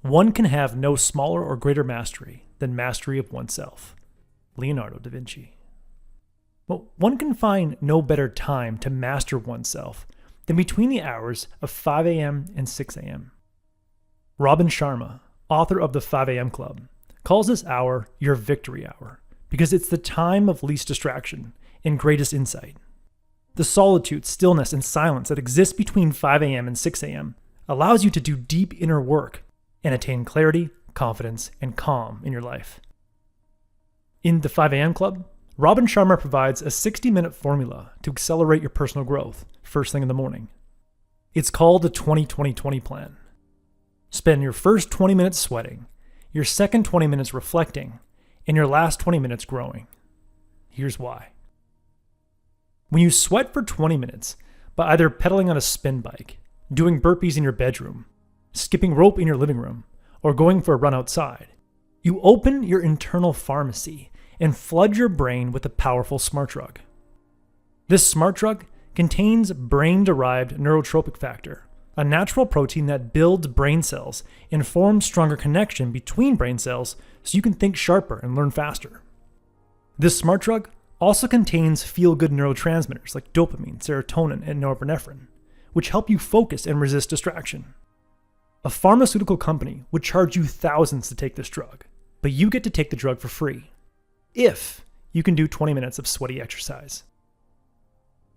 One can have no smaller or greater mastery than mastery of oneself. Leonardo da Vinci. But one can find no better time to master oneself than between the hours of 5 a.m. and 6 a.m. Robin Sharma, author of the 5 a.m. Club, calls this hour your victory hour because it's the time of least distraction and greatest insight. The solitude, stillness, and silence that exists between 5 a.m. and 6 a.m. allows you to do deep inner work and attain clarity, confidence, and calm in your life. In the 5 a.m. Club, Robin Sharma provides a 60-minute formula to accelerate your personal growth first thing in the morning. It's called the 20-20-20 plan. Spend your first 20 minutes sweating, your second 20 minutes reflecting, and your last 20 minutes growing. Here's why. When you sweat for 20 minutes by either pedaling on a spin bike, doing burpees in your bedroom, skipping rope in your living room, or going for a run outside, you open your internal pharmacy and flood your brain with a powerful smart drug. This smart drug contains brain-derived neurotropic factor, a natural protein that builds brain cells and forms stronger connection between brain cells so you can think sharper and learn faster. This smart drug also contains feel-good neurotransmitters like dopamine, serotonin, and norepinephrine, which help you focus and resist distraction. A pharmaceutical company would charge you thousands to take this drug, but you get to take the drug for free, if you can do 20 minutes of sweaty exercise.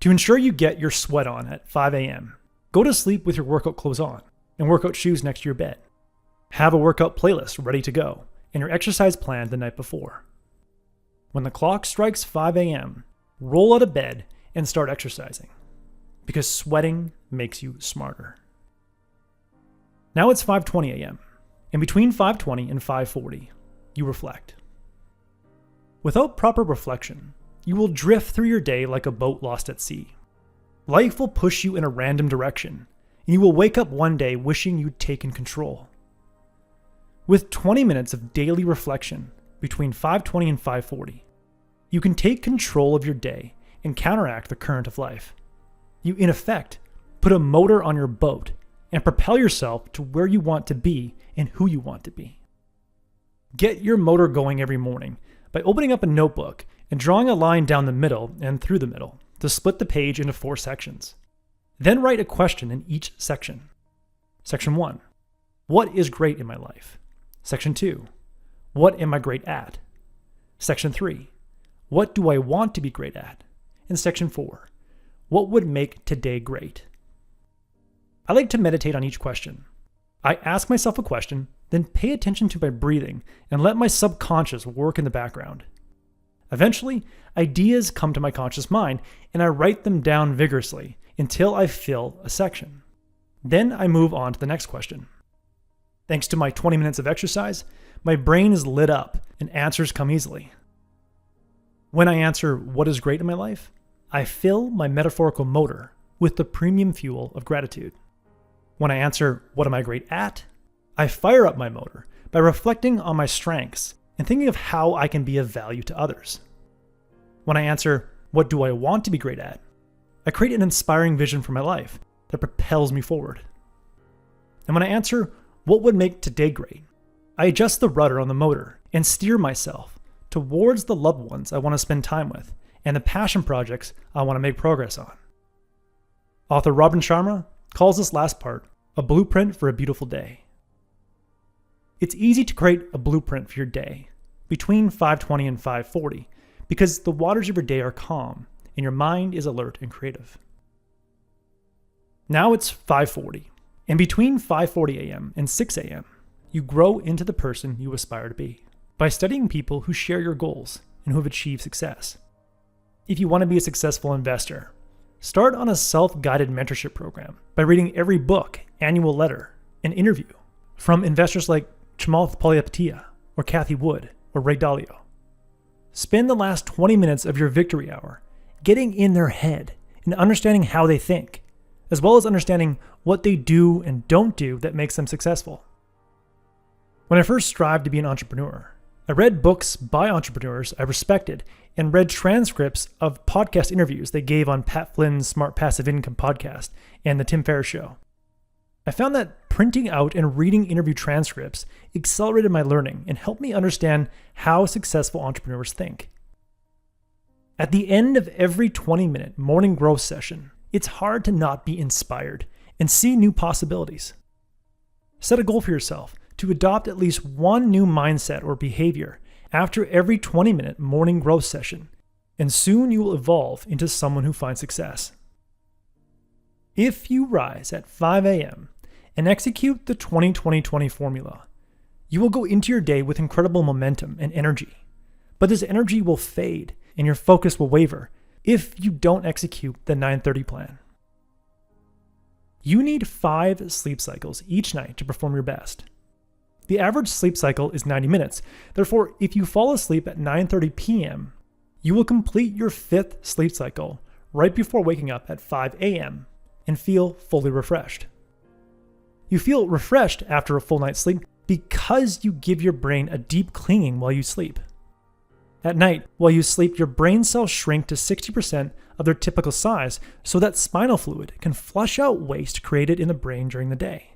To ensure you get your sweat on at 5 a.m., go to sleep with your workout clothes on and workout shoes next to your bed. Have a workout playlist ready to go and your exercise planned the night before. When the clock strikes 5 a.m., roll out of bed and start exercising, because sweating makes you smarter. Now it's 5:20 a.m., and between 5:20 and 5:40, you reflect. Without proper reflection, you will drift through your day like a boat lost at sea. Life will push you in a random direction, and you will wake up one day wishing you'd taken control. With 20 minutes of daily reflection between 5:20 and 5:40, you can take control of your day and counteract the current of life. You, in effect, put a motor on your boat and propel yourself to where you want to be and who you want to be. Get your motor going every morning by opening up a notebook and drawing a line down the middle and through the middle to split the page into 4 sections. Then write a question in each section. Section 1, what is great in my life? Section 2, what am I great at? Section 3, what do I want to be great at? And Section 4, what would make today great? I like to meditate on each question. I ask myself a question, then pay attention to my breathing and let my subconscious work in the background. Eventually, ideas come to my conscious mind and I write them down vigorously until I fill a section. Then I move on to the next question. Thanks to my 20 minutes of exercise, my brain is lit up and answers come easily. When I answer what is great in my life, I fill my metaphorical motor with the premium fuel of gratitude. When I answer what am I great at, I fire up my motor by reflecting on my strengths and thinking of how I can be of value to others. When I answer what do I want to be great at, I create an inspiring vision for my life that propels me forward. And when I answer what would make today great, I adjust the rudder on the motor and steer myself towards the loved ones I want to spend time with and the passion projects I want to make progress on. Author Robin Sharma calls this last part a blueprint for a beautiful day. It's easy to create a blueprint for your day between 5:20 and 5:40 because the waters of your day are calm and your mind is alert and creative. Now it's 5:40, and between 5:40 a.m. and 6 a.m., you grow into the person you aspire to be by studying people who share your goals and who have achieved success. If you want to be a successful investor, start on a self-guided mentorship program by reading every book, annual letter, and interview from investors like Chamath Palihapitiya or Cathie Wood or Ray Dalio. Spend the last 20 minutes of your victory hour getting in their head and understanding how they think, as well as understanding what they do and don't do that makes them successful. When I first strived to be an entrepreneur, I read books by entrepreneurs I respected and read transcripts of podcast interviews they gave on Pat Flynn's Smart Passive Income podcast and The Tim Ferriss Show. I found that printing out and reading interview transcripts accelerated my learning and helped me understand how successful entrepreneurs think. At the end of every 20-minute morning growth session, it's hard to not be inspired and see new possibilities. Set a goal for yourself to adopt at least one new mindset or behavior after every 20-minute morning growth session, and soon you will evolve into someone who finds success. If you rise at 5 a.m. and execute the 20-20-20 formula, you will go into your day with incredible momentum and energy. But this energy will fade and your focus will waver if you don't execute the 9:30 plan. You need 5 sleep cycles each night to perform your best. The average sleep cycle is 90 minutes. Therefore, if you fall asleep at 9:30 p.m., you will complete your 5th sleep cycle right before waking up at 5 a.m. and feel fully refreshed. You feel refreshed after a full night's sleep because you give your brain a deep cleaning while you sleep. At night, while you sleep, your brain cells shrink to 60% of their typical size so that spinal fluid can flush out waste created in the brain during the day.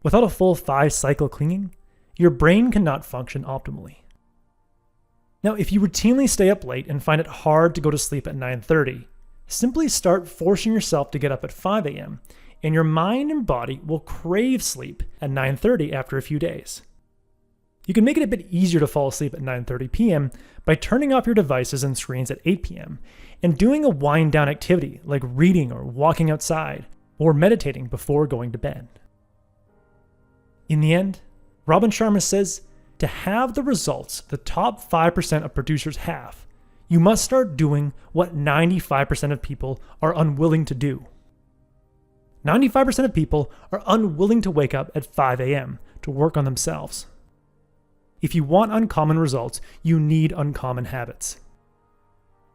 Without a full 5-cycle cleaning, your brain cannot function optimally. Now, if you routinely stay up late and find it hard to go to sleep at 9:30, simply start forcing yourself to get up at 5 a.m., and your mind and body will crave sleep at 9:30 after a few days. You can make it a bit easier to fall asleep at 9:30 p.m. by turning off your devices and screens at 8 p.m. and doing a wind-down activity like reading or walking outside or meditating before going to bed. In the end, Robin Sharma says, to have the results the top 5% of producers have, you must start doing what 95% of people are unwilling to do. 95% of people are unwilling to wake up at 5 a.m. to work on themselves. If you want uncommon results, you need uncommon habits.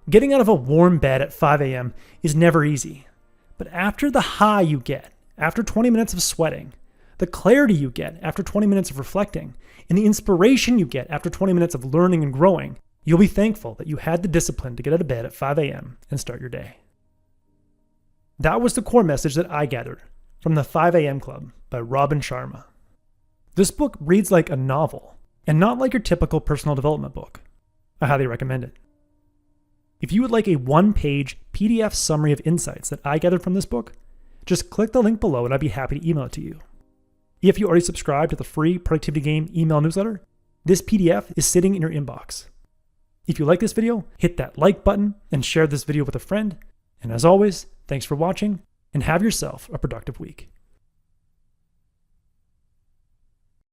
Getting out of a warm bed at 5 a.m. is never easy, but after the high you get, after 20 minutes of sweating, the clarity you get after 20 minutes of reflecting, and the inspiration you get after 20 minutes of learning and growing, you'll be thankful that you had the discipline to get out of bed at 5 a.m. and start your day. That was the core message that I gathered from the 5 a.m. Club by Robin Sharma. This book reads like a novel, and not like your typical personal development book. I highly recommend it. If you would like a 1-page PDF summary of insights that I gathered from this book, just click the link below and I'd be happy to email it to you. If you already subscribe to the free Productivity Game email newsletter, this PDF is sitting in your inbox. If you like this video, hit that like button and share this video with a friend. And as always, thanks for watching and have yourself a productive week.